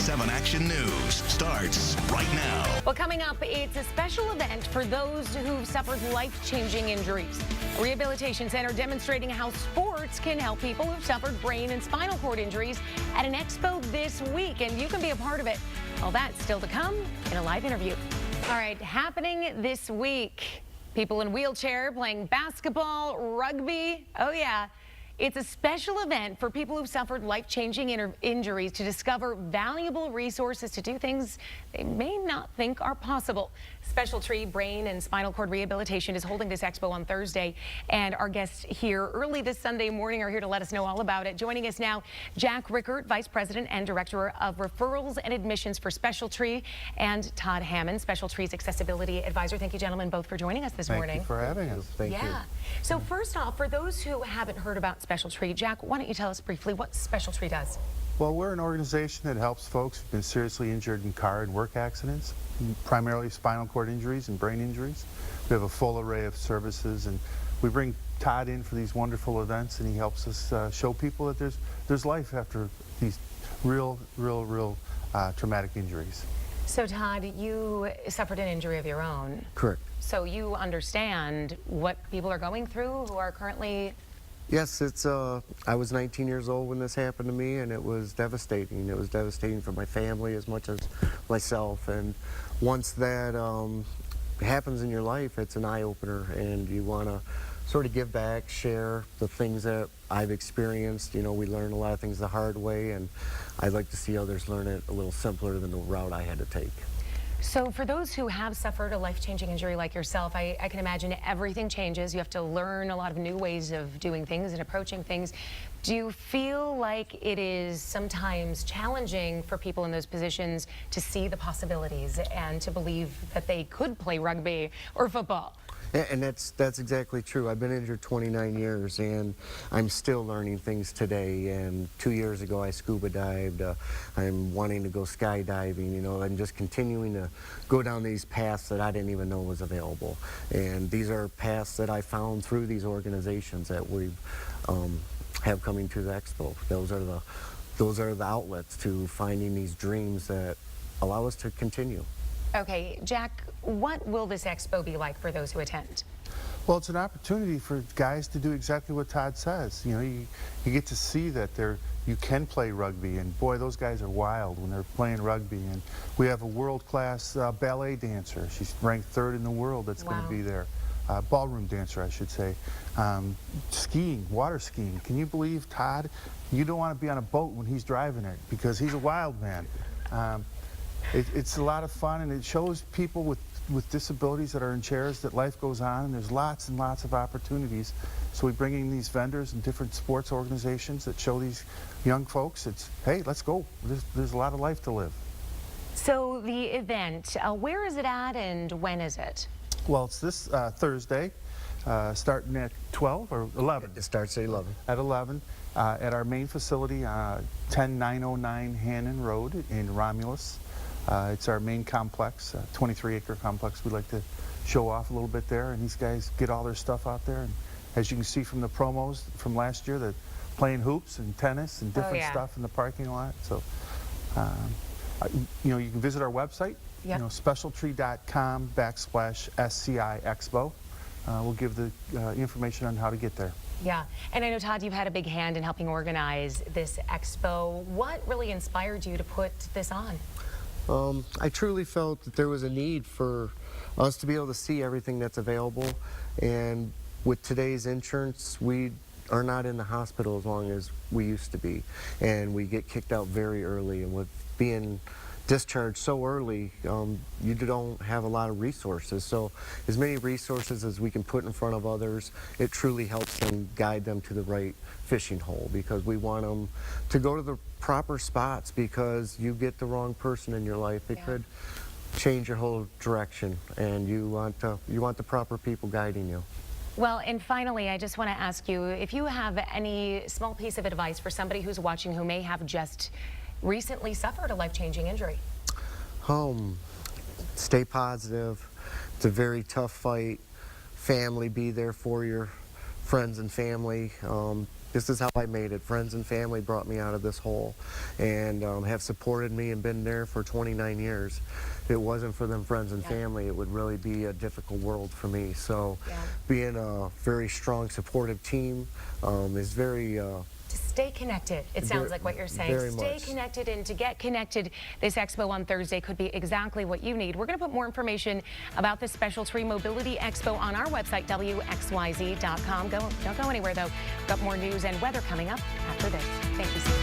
7 Action News starts right now. Well, coming up, it's a special event for those who've suffered life-changing injuries. A rehabilitation center demonstrating how sports can help people who've suffered brain and spinal cord injuries at an expo this week, and you can be a part of it. All that's still to come in a live interview. All right, happening this week. People in wheelchair playing basketball, rugby. Oh, yeah. It's a special event for people who've suffered life-changing injuries to discover valuable resources to do things they may not think are possible. Special Tree Brain and Spinal Cord Rehabilitation is holding this expo on Thursday, and our guests here early this Sunday morning are here to let us know all about it. Joining us now, Jack Rickert, Vice President and Director of Referrals and Admissions for Special Tree, and Todd Hammond, Special Tree's Accessibility Advisor. Thank you, gentlemen, both for joining us this morning. Thank you for having us. Thank you. So first off, for those who haven't heard about Special Tree, Jack, why don't you tell us briefly what Special Tree does? Well, we're an organization that helps folks who've been seriously injured in car and work accidents, primarily spinal cord injuries and brain injuries. We have a full array of services, and we bring Todd in for these wonderful events, and he helps us show people that there's life after these real traumatic injuries. So Todd, you suffered an injury of your own. Correct. So you understand what people are going through who are currently... Yes, I was 19 years old when this happened to me, and it was devastating. It was devastating for my family as much as myself. And once that happens in your life, it's an eye-opener, and you want to sort of give back, share the things that I've experienced. You know, we learn a lot of things the hard way, and I'd like to see others learn it a little simpler than the route I had to take. So for those who have suffered a life-changing injury like yourself, I can imagine everything changes. You have to learn a lot of new ways of doing things and approaching things. Do you feel like it is sometimes challenging for people in those positions to see the possibilities and to believe that they could play rugby or football? And that's exactly true. I've been injured 29 years, and I'm still learning things today. And 2 years ago, I scuba dived. I'm wanting to go skydiving. You know, I'm just continuing to go down these paths that I didn't even know was available. And these are paths that I found through these organizations that we have coming to the expo. Those are the outlets to finding these dreams that allow us to continue. Okay, Jack, what will this expo be like for those who attend? Well, it's an opportunity for guys to do exactly what Todd says. You know, you get to see that you can play rugby, and boy, those guys are wild when they're playing rugby. And we have a world-class ballet dancer. She's ranked 3rd in the world that's going to be there. Ballroom dancer, I should say. Skiing, water skiing. Can you believe, Todd, you don't want to be on a boat when he's driving it because he's a wild man. It's a lot of fun, and it shows people with disabilities that are in chairs that life goes on, and there's lots and lots of opportunities. So we bring in these vendors and different sports organizations that show these young folks, hey, let's go. There's a lot of life to live. So the event, where is it at and when is it? Well, it's this Thursday, starting at 12 or 11. It starts at 11. At 11, at our main facility, 10909 Hannon Road in Romulus. It's our main complex, 23-acre complex. We like to show off a little bit there, and these guys get all their stuff out there. And as you can see from the promos from last year, they're playing hoops and tennis and different stuff in the parking lot. So, you know, you can visit our website, you know, specialtree.com/SCI Expo. We'll give the information on how to get there. Yeah, and I know, Todd, you've had a big hand in helping organize this expo. What really inspired you to put this on? I truly felt that there was a need for us to be able to see everything that's available, and with today's insurance, we are not in the hospital as long as we used to be, and we get kicked out very early, and with being discharged so early, you don't have a lot of resources. So as many resources as we can put in front of others, it truly helps them guide them to the right fishing hole, because we want them to go to the proper spots, because you get the wrong person in your life, it could change your whole direction, and you want the proper people guiding you. Well, and finally, I just want to ask you if you have any small piece of advice for somebody who's watching who may have just recently suffered a life-changing injury. Stay positive. It's a very tough fight. Family, be there for your friends and family. this is how I made it. Friends and family brought me out of this hole and have supported me and been there for 29 years. If it wasn't for them friends and family, it would really be a difficult world for me. So being a very strong, supportive team is very... to stay connected, it sounds like what you're saying. Very stay much. connected, and to get connected, this expo on Thursday could be exactly what you need. We're going to put more information about this special Tree Mobility Expo on our website, WXYZ.com. Don't go anywhere, though. We've got more news and weather coming up after this. Thank you so much.